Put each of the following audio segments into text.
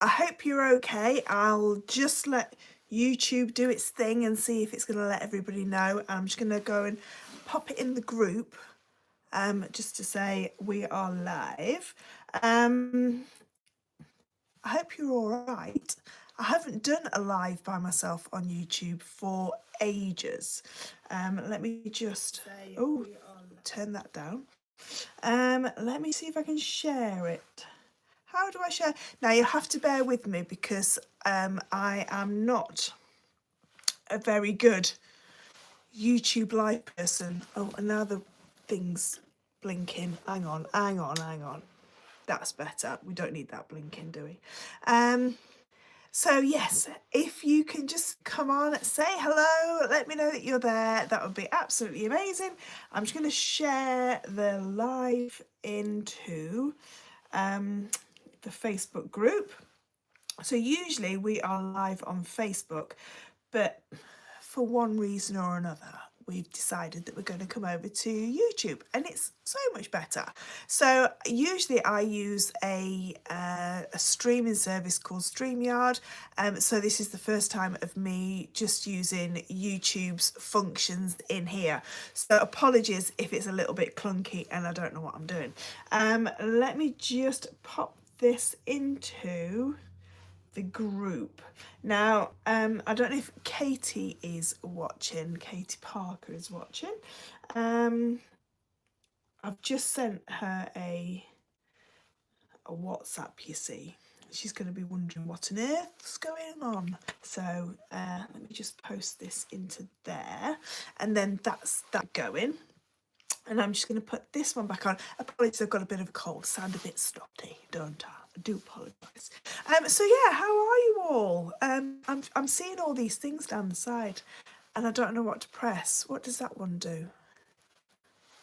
I hope you're okay. I'll just let YouTube do its thing and see if it's going to let everybody know. I'm just going to go and pop it in the group just to say we are live. I hope you're all right. I haven't done a live by myself on YouTube for ages. Let me just turn that down. Let me see if I can share it. How do I share? Now you have to bear with me because I am not a very good YouTube live person. Oh, and now the thing's blinking. Hang on. That's better. We don't need that blinking, do we? So yes, if you can just come on, say hello, let me know that you're there. That would be absolutely amazing. I'm just going to share the live into the Facebook group. So usually we are live on Facebook, but for one reason or another, we've decided that we're going to come over to YouTube, and it's so much better. So usually I use a streaming service called StreamYard. So this is the first time of me just using YouTube's functions in here. So apologies if it's a little bit clunky and I don't know what I'm doing. Let me just pop this into the group. Now, I don't know if Katie is watching, Katie Parker is watching. I've just sent her a WhatsApp, you see. She's going to be wondering what on earth's going on. So let me just post this into there, and then that's that going. And I'm just going to put this one back on. Apologies, I've got a bit of a cold, sound a bit snotty, don't I? I do apologise. So yeah, how are you all? I'm seeing all these things down the side, and I don't know what to press. What does that one do?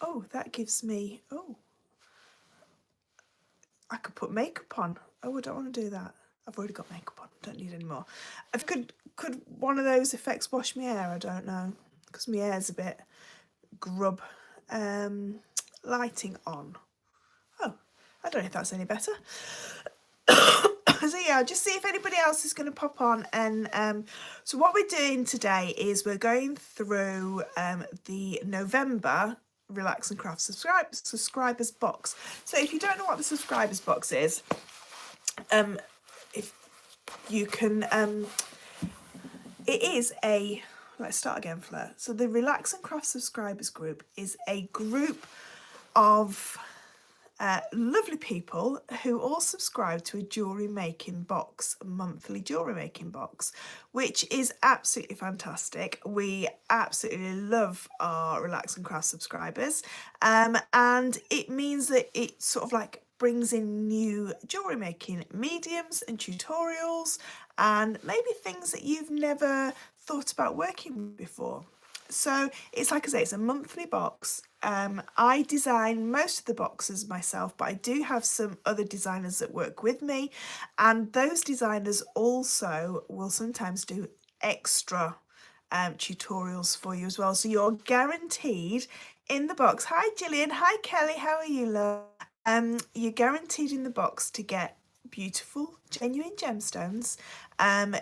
Oh, that gives me. Oh, I could put makeup on. Oh, I don't want to do that. I've already got makeup on. Don't need any more. Could one of those effects wash my hair? I don't know, because my hair's a bit grub. Lighting on. Oh, I don't know if that's any better. So yeah, just see if anybody else is going to pop on. And so what we're doing today is we're going through the November Relax and Craft subscribers box. So if you don't know what the subscribers box is, if you can, it is a. Let's start again, Fleur. So the Relax and Craft subscribers group is a group of lovely people who all subscribe to a jewellery making box, a monthly jewellery making box, which is absolutely fantastic. We absolutely love our Relax and Craft subscribers, and it means that it sort of like brings in new jewellery making mediums and tutorials and maybe things that you've never thought about working with before. So it's like I say, it's a monthly box. I design most of the boxes myself, but I do have some other designers that work with me, and those designers also will sometimes do extra tutorials for you as well. So you're guaranteed in the box. Hi Gillian, hi Kelly, how are you, love? You're guaranteed in the box to get beautiful genuine gemstones.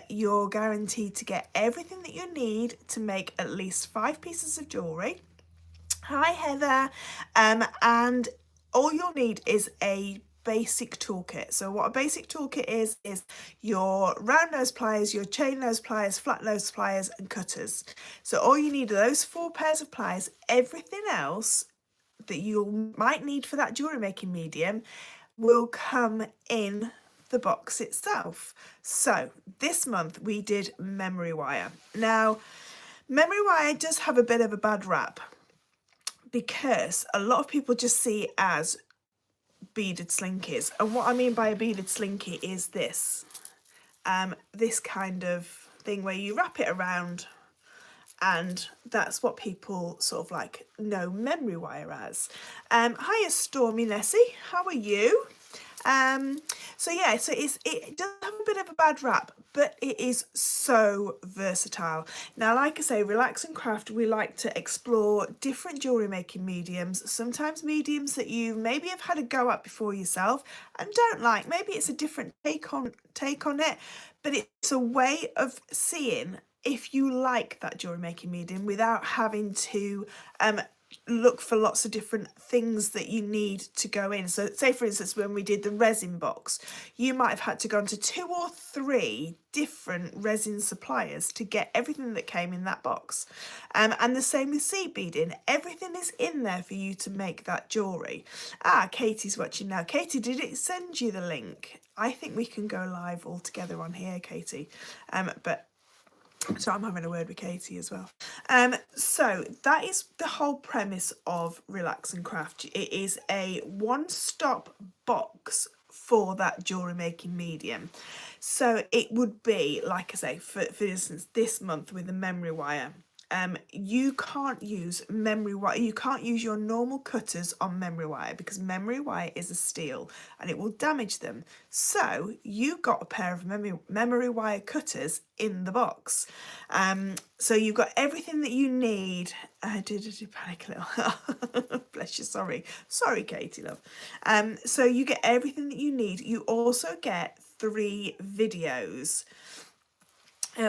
You're guaranteed to get everything that you need to make at least 5 pieces of jewellery. Hi Heather. And all you'll need is a basic toolkit. So what a basic toolkit is your round nose pliers, your chain nose pliers, flat nose pliers and cutters. So all you need are those 4 pairs of pliers. Everything else that you might need for that jewellery making medium will come in the box itself. So this month we did memory wire. Now, memory wire does have a bit of a bad rap because a lot of people just see it as beaded slinkies. And what I mean by a beaded slinky is this. This kind of thing where you wrap it around, and that's what people sort of like know memory wire as. Hiya Stormy Nessie, how are you? So yeah, so it does have a bit of a bad rap, but it is so versatile. Now, like I say, Relax and Craft, we like to explore different jewellery making mediums, sometimes mediums that you maybe have had a go at before yourself and don't like. Maybe it's a different take on it, but it's a way of seeing if you like that jewellery making medium without having to look for lots of different things that you need to go in. So say for instance, when we did the resin box, you might have had to go into 2 or 3 different resin suppliers to get everything that came in that box. And the same with seed beading. Everything is in there for you to make that jewellery. Katie's watching now. Katie, did it send you the link? I think we can go live all together on here, Katie. So I'm having a word with Katie as well. So that is the whole premise of Relax and Craft. It is a one-stop box for that jewellery making medium. So it would be, like I say, for instance, this month with the memory wire. You can't use memory wire, you can't use your normal cutters on memory wire because memory wire is a steel and it will damage them. So you got a pair of memory wire cutters in the box. So you've got everything that you need. I did panic a little. Bless you, sorry Katie love. So you get everything that you need. You also get 3 videos.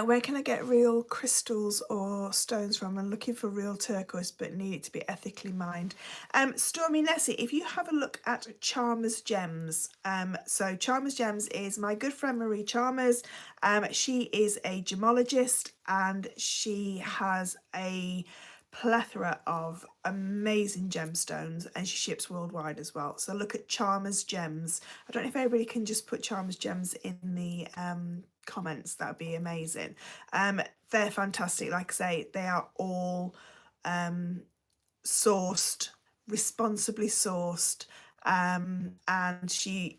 Where can I get real crystals or stones from? I'm looking for real turquoise, but need it to be ethically mined. Stormy Nessie, if you have a look at Chalmers Gems. So Chalmers Gems is my good friend Marie Chalmers. She is a gemologist and she has a plethora of amazing gemstones and she ships worldwide as well. So look at Chalmers Gems. I don't know if anybody can just put Chalmers Gems in the comments, that would be amazing. They're fantastic. Like I say, they are all sourced, responsibly sourced, and she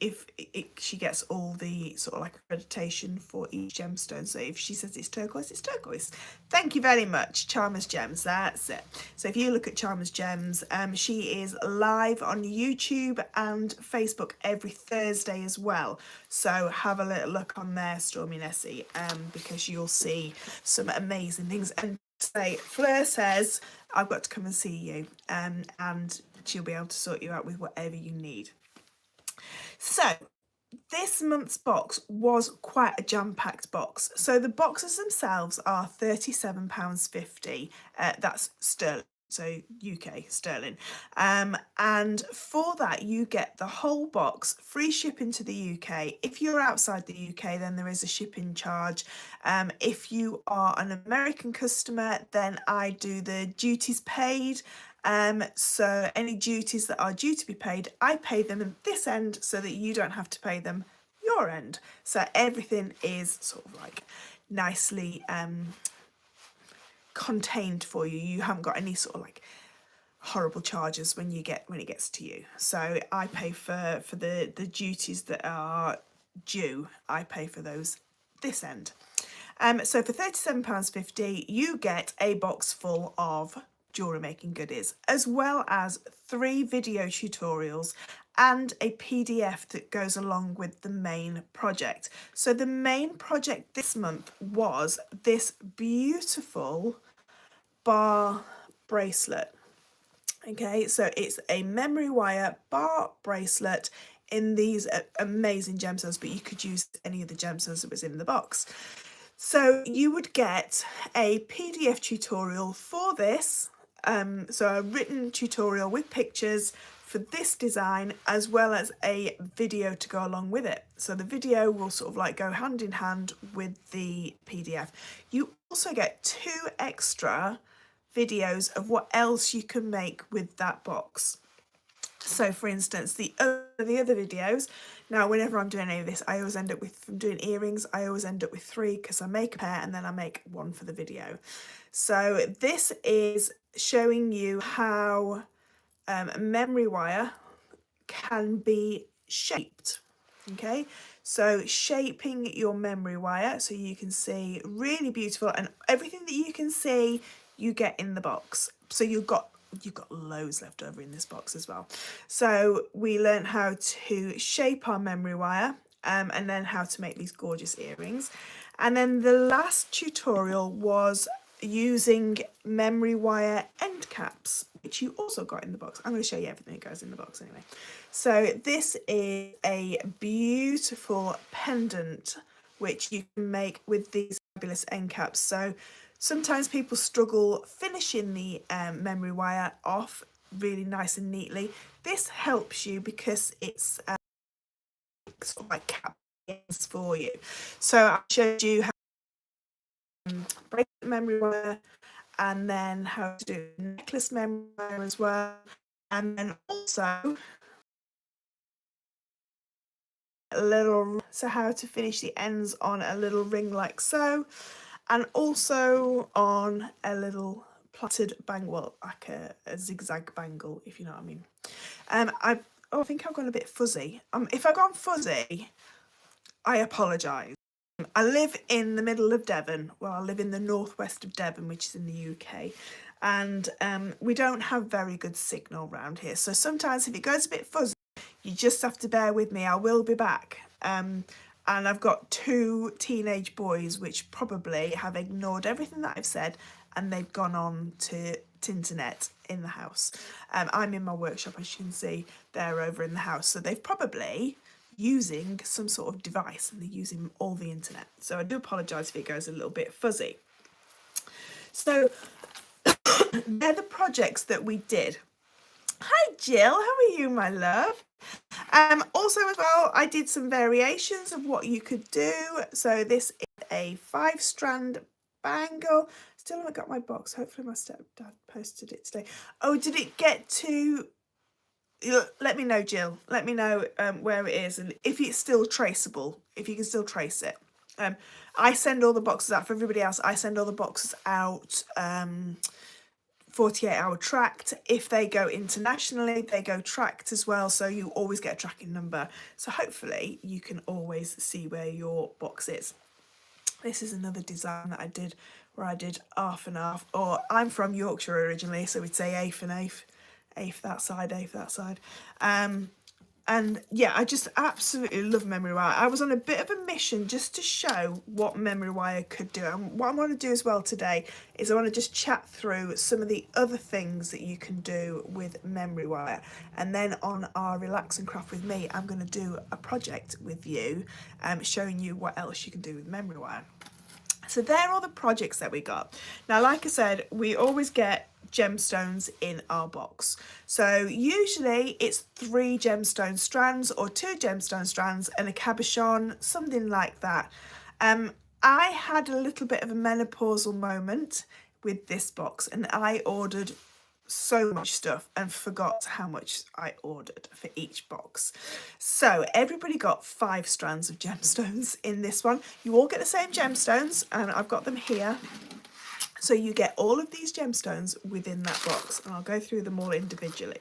gets all the sort of like accreditation for each gemstone. So if she says it's turquoise, it's turquoise. Thank you very much, Chalmers Gems. That's it. So if you look at Chalmers Gems, she is live on YouTube and Facebook every Thursday as well. So have a little look on there, Stormy Nessie, because you'll see some amazing things. And say Fleur says I've got to come and see you, and she'll be able to sort you out with whatever you need. So this month's box was quite a jam-packed box. So the boxes themselves are £37.50. That's sterling. So UK sterling, and for that you get the whole box, free shipping to the UK. If you're outside the UK, then there is a shipping charge. If you are an American customer, then I do the duties paid. So any duties that are due to be paid, I pay them at this end so that you don't have to pay them your end. So everything is sort of like nicely contained for you. You haven't got any sort of like horrible charges when it gets to you. So I pay for the duties that are due. I pay for those this end. So for £37.50 you get a box full of jewellery making goodies, as well as 3 video tutorials and a PDF that goes along with the main project. So the main project this month was this beautiful bar bracelet. Okay, so it's a memory wire bar bracelet in these amazing gemstones, but you could use any of the gemstones that was in the box. So you would get a PDF tutorial for this, so a written tutorial with pictures for this design, as well as a video to go along with it. So the video will sort of like go hand in hand with the PDF. You also get 2 extra videos of what else you can make with that box. So for instance, the other videos, now whenever I'm doing any of this, I always end up with, if I'm doing earrings, I always end up with 3 because I make a pair and then I make 1 for the video. So this is showing you how memory wire can be shaped. Okay, so shaping your memory wire so you can see really beautiful, and everything that you can see you get in the box. So you've got loads left over in this box as well. So we learned how to shape our memory wire, and then how to make these gorgeous earrings. And then the last tutorial was using memory wire end caps, which you also got in the box. I'm going to show you everything that goes in the box anyway. So this is a beautiful pendant which you can make with these fabulous end caps. So sometimes people struggle finishing the memory wire off really nice and neatly. This helps you because it's sort of like cap ends for you. So I showed you how to break the memory wire, and then how to do necklace memory wire as well, and then also a little, so how to finish the ends on a little ring like so, and also on a little plaited bangle, well, like a zigzag bangle, if you know what I mean. I think I've gone a bit fuzzy. If I've gone fuzzy, I apologise. I live in the middle of Devon. Well, I live in the northwest of Devon, which is in the UK, and we don't have very good signal around here. So sometimes if it goes a bit fuzzy, you just have to bear with me. I will be back. And I've got 2 teenage boys which probably have ignored everything that I've said, and they've gone on to internet in the house. I'm in my workshop, as you can see. They're over in the house, so they've probably using some sort of device and they're using all the internet. So I do apologise if it goes a little bit fuzzy. So they're the projects that we did. Hi Jill, how are you, my love? Also as well, I did some variations of what you could do. So this is a 5-strand bangle. Still haven't got my box. Hopefully my stepdad posted it today. Oh, did it get to... Let me know, Jill. Let me know where it is and if it's still traceable, if you can still trace it. I send all the boxes out for everybody else. I send all the boxes out 48-hour tracked. If they go internationally, they go tracked as well, so you always get a tracking number. So hopefully you can always see where your box is. This is another design that I did where I did half and half, or I'm from Yorkshire originally, so we'd say eighth and eighth. Eighth that side, eighth that side. And yeah, I just absolutely love memory wire. I was on a bit of a mission just to show what memory wire could do. And what I want to do as well today is I want to just chat through some of the other things that you can do with memory wire. And then on our Relax and Craft with me, I'm going to do a project with you, showing you what else you can do with memory wire. So there are the projects that we got. Now, like I said, we always get gemstones in our box. So usually it's 3 gemstone strands or 2 gemstone strands and a cabochon, something like that. I had a little bit of a menopausal moment with this box, and I ordered so much stuff and forgot how much I ordered for each box. So everybody got 5 strands of gemstones in this one. You all get the same gemstones, and I've got them here. So you get all of these gemstones within that box, and I'll go through them all individually.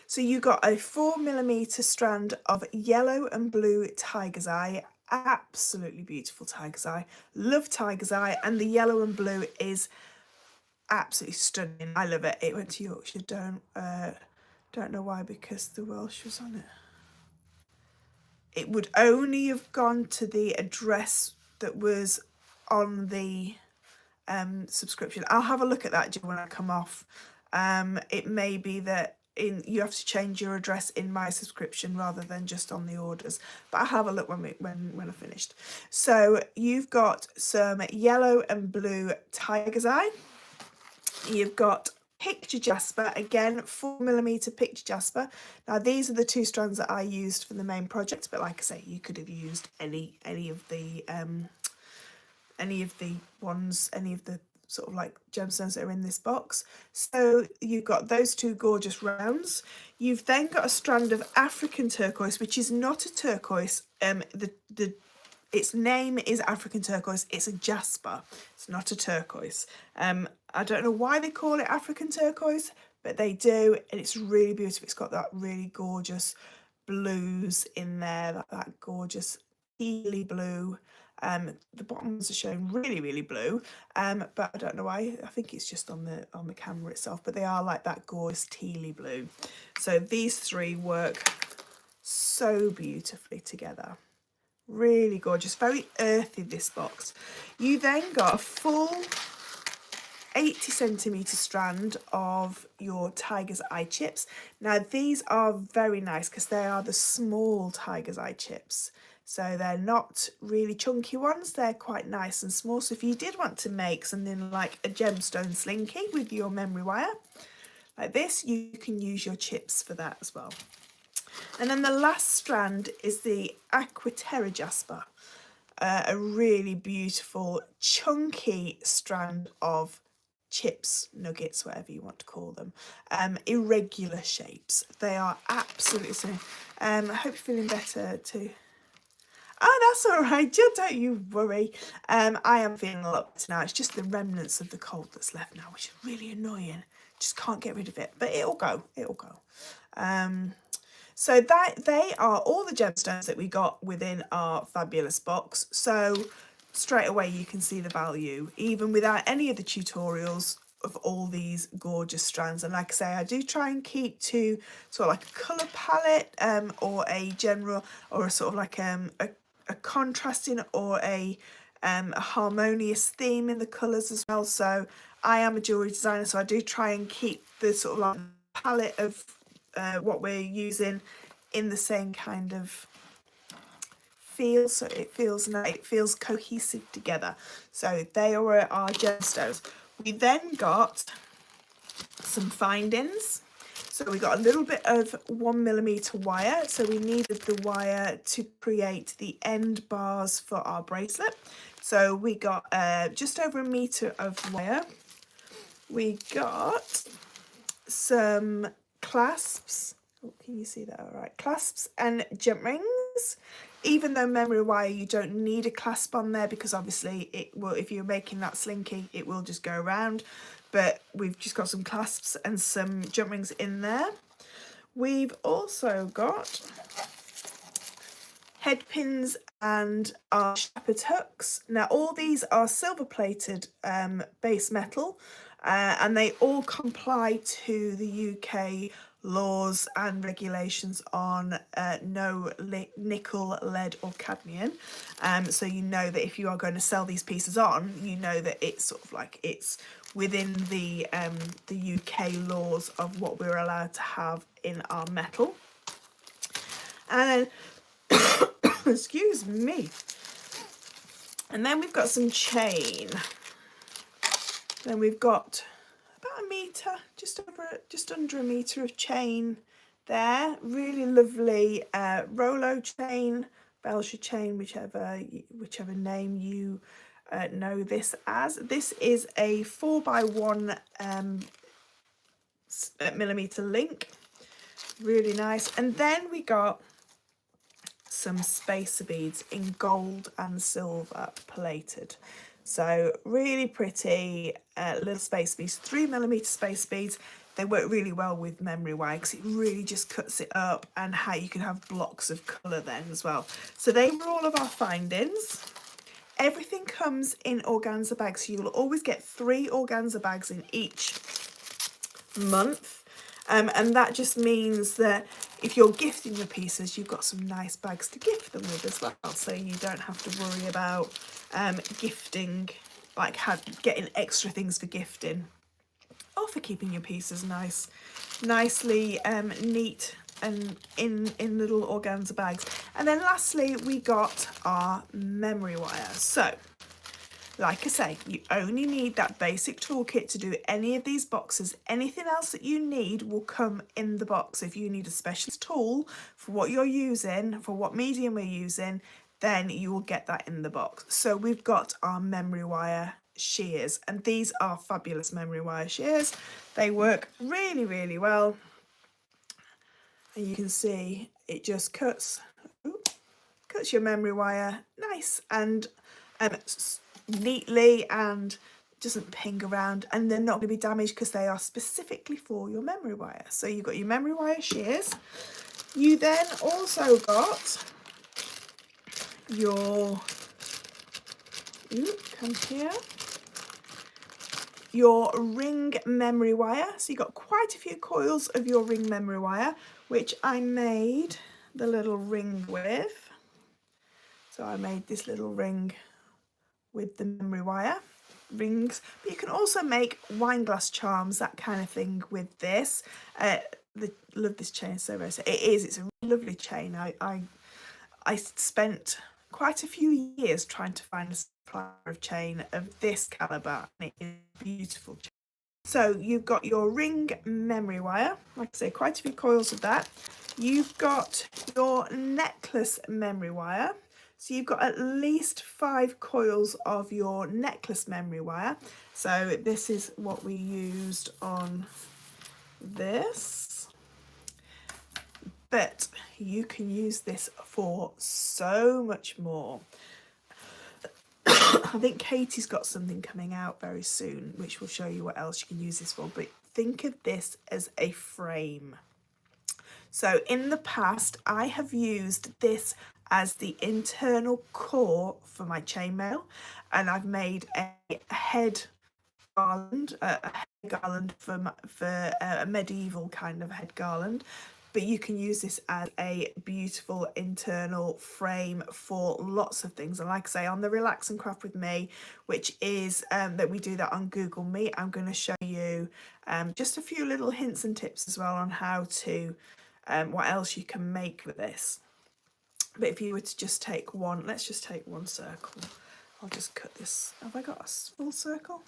So you got a 4mm strand of yellow and blue tiger's eye. Absolutely beautiful tiger's eye. Love tiger's eye, and the yellow and blue is absolutely stunning. I love it. It went to Yorkshire. Don't know why, because the Welsh was on it. It would only have gone to the address that was on the subscription. I'll have a look at that when I come off. It may be that you have to change your address in my subscription rather than just on the orders, but I'll have a look when I finished. So you've got some yellow and blue tiger's eye. You've got picture jasper, again 4mm picture jasper. Now these are the 2 strands that I used for the main project, but like I say, you could have used any of the ones, any of the sort of like gemstones that are in this box. So you've got those 2 gorgeous rounds. You've then got a strand of African turquoise, which is not a turquoise. Its name is African turquoise. It's a jasper. It's not a turquoise. I don't know why they call it African turquoise, but they do, and it's really beautiful. It's got that really gorgeous blues in there, that gorgeous tealy blue. The bottoms are showing really, really blue, but I don't know why. I think it's just on the camera itself, but they are like that gorgeous tealy blue. So these 3 work so beautifully together. Really gorgeous, very earthy this box. You then got a full 80cm strand of your Tiger's Eye chips. Now these are very nice because they are the small Tiger's Eye chips. So they're not really chunky ones, they're quite nice and small. So if you did want to make something like a gemstone slinky with your memory wire, like this, you can use your chips for that as well. And then the last strand is the Aquaterra Jasper, a really beautiful chunky strand of chips, nuggets, whatever you want to call them, irregular shapes. They are absolutely stunning. I hope you're feeling better too. Oh, that's all right, Jill, don't you worry. I am feeling a lot better now. It's just the remnants of the cold that's left now, which is really annoying. Just can't get rid of it, but it'll go, it'll go. So that they are all the gemstones that we got within our fabulous box. So straight away you can see the value, even without any of the tutorials, of all these gorgeous strands. And like I say, I do try and keep to sort of like a colour palette, or a general, or a sort of like a contrasting or a harmonious theme in the colours as well. So I am a jewellery designer, so I do try and keep the sort of like palette of what we're using in the same kind of feel, so it feels nice, it feels cohesive together. So they are our gemstones. We then got some findings. So we got a little bit of 1mm wire. So we needed the wire to create the end bars for our bracelet. So we got just over 1 meter of wire. We got some clasps. Oh, can you see that? All right, clasps and jump rings. Even though memory wire, you don't need a clasp on there because obviously it will, if you're making that slinky, it will just go around. But we've just got some clasps and some jump rings in there. We've also got head pins and our shepherd's hooks. Now all these are silver plated base metal, and they all comply to the UK laws and regulations on no nickel, lead or cadmium. So you know that if you are going to sell these pieces on, you know that it's sort of like it's within the UK laws of what we're allowed to have in our metal. And then excuse me. And then we've got some chain. Then we've got about 1 meter, just under 1 meter of chain there. Really lovely Rolo chain, Belgian chain, whichever name you know this as. This is a 4x1 millimeter link. Really nice. And then we got some spacer beads in gold and silver plated. So really pretty little space beads, 3mm space beads. They work really well with memory wire because it really just cuts it up, and how you can have blocks of colour then as well. So they were all of our findings. Everything comes in organza bags, so you will always get 3 organza bags in each month. And that just means that if you're gifting your pieces, you've got some nice bags to gift them with as well. So you don't have to worry about gifting, like getting extra things for gifting, or for keeping your pieces nicely neat and in little organza bags. And then lastly, we got our memory wire. So like I say, you only need that basic toolkit to do any of these boxes. Anything else that you need will come in the box. If you need a specialist tool for what you're using, for what medium we're using, then you will get that in the box. So we've got our memory wire shears, and these are fabulous memory wire shears. They work really, really well. And you can see it just cuts your memory wire nice and neatly, and doesn't ping around, and they're not going to be damaged because they are specifically for your memory wire. So you've got your memory wire shears. You then also got your come here, your ring memory wire. So you've got quite a few coils of your ring memory wire, which I made the little ring with. So I made this little ring with the memory wire rings, but you can also make wine glass charms, that kind of thing with this. Love this chain so much. It's a really lovely chain. I spent quite a few years trying to find a supplier of chain of this calibre, and it is a beautiful chain. So you've got your ring memory wire, like I say, quite a few coils of that. You've got your necklace memory wire. So you've got at least 5 coils of your necklace memory wire. So this is what we used on this. But you can use this for so much more. I think Katie's got something coming out very soon, which will show you what else you can use this for. But think of this as a frame. So in the past, I have used this as the internal core for my chainmail, and I've made a head garland, for a medieval kind of head garland. But you can use this as a beautiful internal frame for lots of things. And like I say, on the Relax and Craft with Me, which is that we do that on Google Meet, I'm going to show you just a few little hints and tips as well on how to, what else you can make with this. But if you were to just take one, let's just take one circle. I'll just cut this. Have I got a full circle?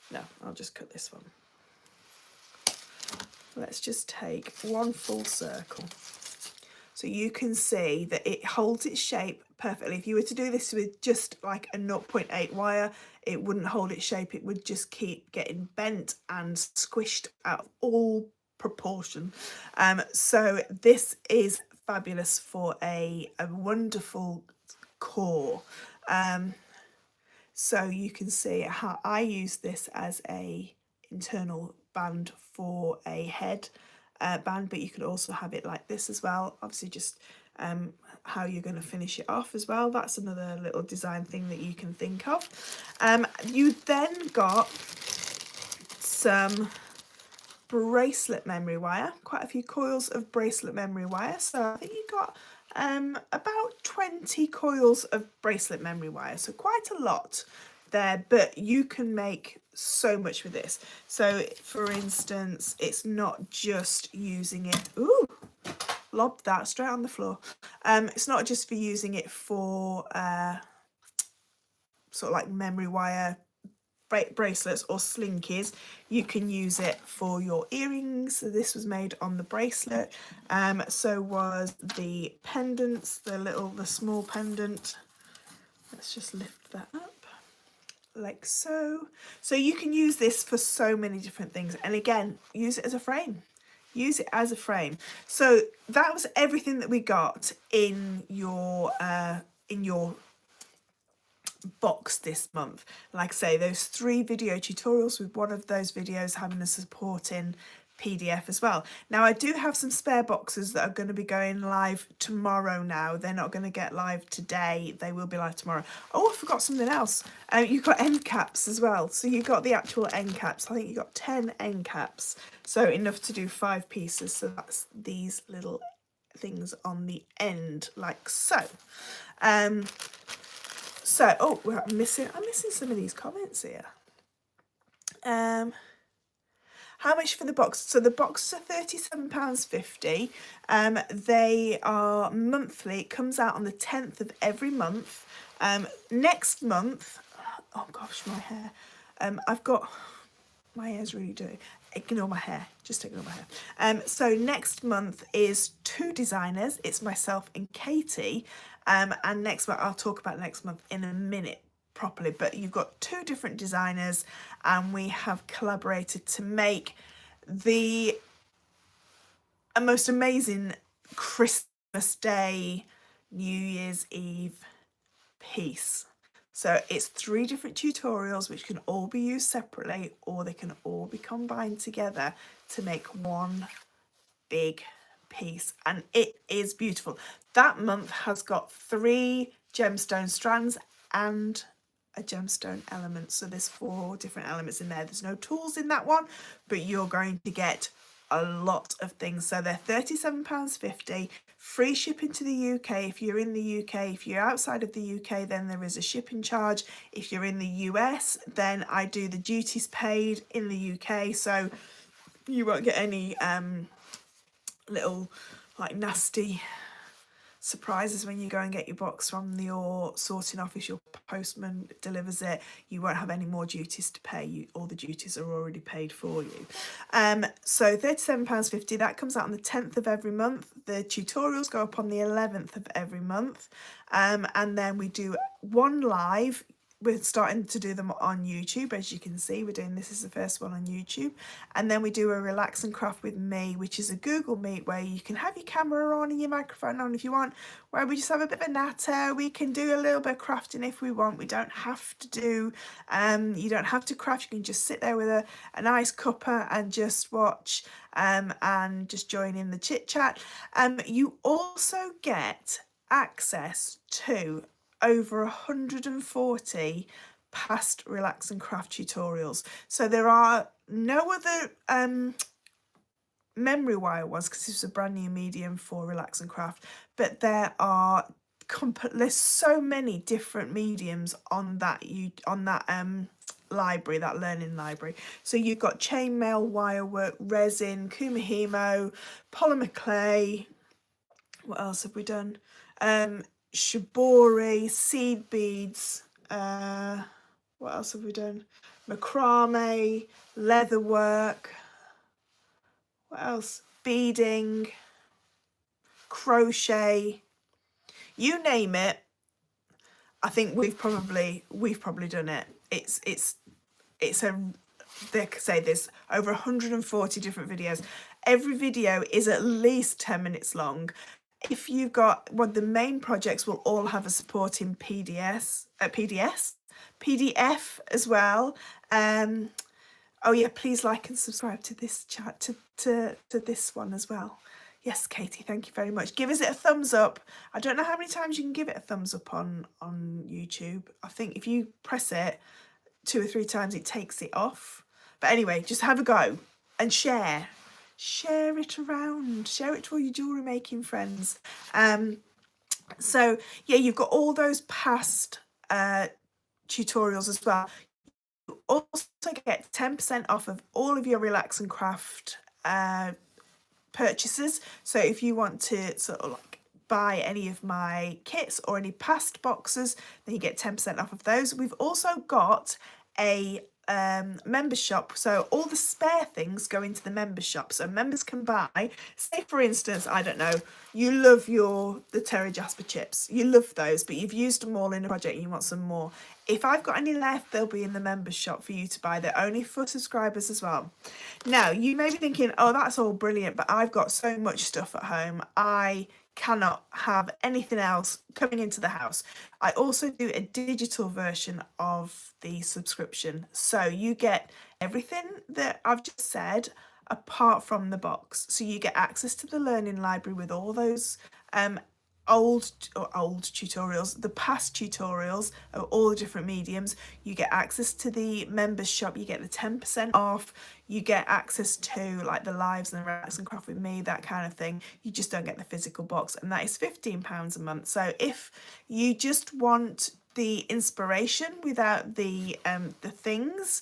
No, I'll just cut this one. Let's just take one full circle. So you can see that it holds its shape perfectly. If you were to do this with just like a 0.8 wire, it wouldn't hold its shape. It would just keep getting bent and squished out of all proportion. So this is fabulous for a wonderful core. So you can see how I use this as a internal band for a head band, but you could also have it like this as well. Obviously just how you're going to finish it off as well. That's another little design thing that you can think of. You then got some bracelet memory wire, quite a few coils of bracelet memory wire. So I think you got about 20 coils of bracelet memory wire, so quite a lot there, but you can make so much with this. So for instance, it's not just using it, ooh, lobbed that straight on the floor. It's not just for using it for sort of like memory wire bracelets or slinkies. You can use it for your earrings. So this was made on the bracelet. So was the pendants, the small pendant. Let's just lift that up like so. So you can use this for so many different things, and again, use it as a frame. Use it as a frame. So that was everything that we got in your box this month. Like I say, those 3 video tutorials, with one of those videos having a supporting PDF as well. Now I do have some spare boxes that are going to be going live tomorrow now. They're not going to get live today, they will be live tomorrow. Oh, I forgot something else. You've got end caps as well. So you got the actual end caps. I think you got 10 end caps, so enough to do 5 pieces. So that's these little things on the end like so. So, oh, I'm missing some of these comments here. How much for the box? So the boxes are £37.50. They are monthly. It comes out on the 10th of every month. Next month, oh gosh, my hair. My hair's really dirty. Ignore my hair, just ignore my hair. So next month is 2 designers. It's myself and Katie. And next month, I'll talk about next month in a minute properly, but you've got 2 different designers, and we have collaborated to make the most amazing Christmas Day, New Year's Eve piece. So it's 3 different tutorials which can all be used separately, or they can all be combined together to make one big piece, and it is beautiful. That month has got 3 gemstone strands and a gemstone element, so there's 4 different elements in there. There's no tools in that one, but you're going to get a lot of things. So they're £37.50, free shipping to the UK if you're in the UK. If you're outside of the UK, then there is a shipping charge. If you're in the US, then I do the duties paid in the UK, so you won't get any little like nasty surprises when you go and get your box from your sorting office. Your postman delivers it, you won't have any more duties to pay. All the duties are already paid for you. So £37.50, that comes out on the 10th of every month. The tutorials go up on the 11th of every month, and then we do one live. We're starting to do them on YouTube, as you can see. This is the first one on YouTube. And then we do a relax and craft with me, which is a Google Meet where you can have your camera on and your microphone on if you want, where we just have a bit of a natter. We can do a little bit of crafting if we want. We don't have to do, you don't have to craft. You can just sit there with a nice cuppa and just watch and just join in the chit chat. You also get access to over 140 past relax and craft tutorials. So there are no other memory wire ones, because this is a brand new medium for relax and craft, but there's so many different mediums on that library, that learning library. So you've got chainmail, wire work, resin, kumihimo, polymer clay. What else have we done? Shibori, seed beads, what else have we done? Macrame, leather work, what else? Beading, crochet, you name it. I think we've probably done it. There's over 140 different videos. Every video is at least 10 minutes long. If you've got the main projects will all have a supporting PDF as well. Oh yeah, please like and subscribe to this chat, to this one as well. Yes, Katie, thank you very much. Give us it a thumbs up. I don't know how many times you can give it a thumbs up on YouTube. I think if you press it 2 or 3 times, it takes it off. But anyway, just have a go and share it around, share it to all your jewellery making friends. So yeah, you've got all those past tutorials as well. You also get 10% off of all of your relax and craft purchases. So if you want to sort of like buy any of my kits or any past boxes, then you get 10% off of those. We've also got a members shop, so all the spare things go into the members shop, so members can buy, say for instance, I don't know, you love the Terry Jasper chips, you love those, but you've used them all in a project and you want some more. If I've got any left, they'll be in the members shop for you to buy. They're only for subscribers as well. Now you may be thinking, oh, that's all brilliant, but I've got so much stuff at home, I cannot have anything else coming into the house. I also do a digital version of the subscription, so you get everything that I've just said apart from the box. So you get access to the learning library with all those old tutorials, the past tutorials of all the different mediums. You get access to the members shop, you get the 10% off, you get access to like the lives and the relax and craft with me, that kind of thing. You just don't get the physical box, and that is £15 a month. So if you just want the inspiration without the things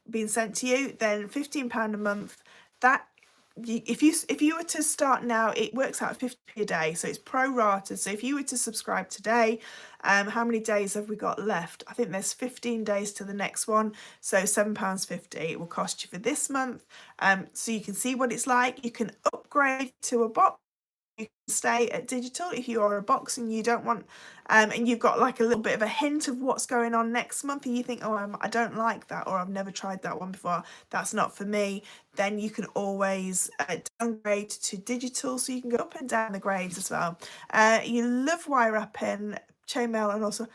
being sent to you, then £15 a month. That if you were to start now, it works out 50p a day, so it's pro-rated. So if you were to subscribe today, how many days have we got left? I think there's 15 days to the next one, so £7.50 it will cost you for this month. So you can see what it's like. You can upgrade to a box. You can stay at digital if you are a box and you don't want and you've got like a little bit of a hint of what's going on next month, and you think, oh, I don't like that, or I've never tried that one before, that's not for me, then you can always downgrade to digital, so you can go up and down the grades as well. You love wire wrapping, chainmail, and also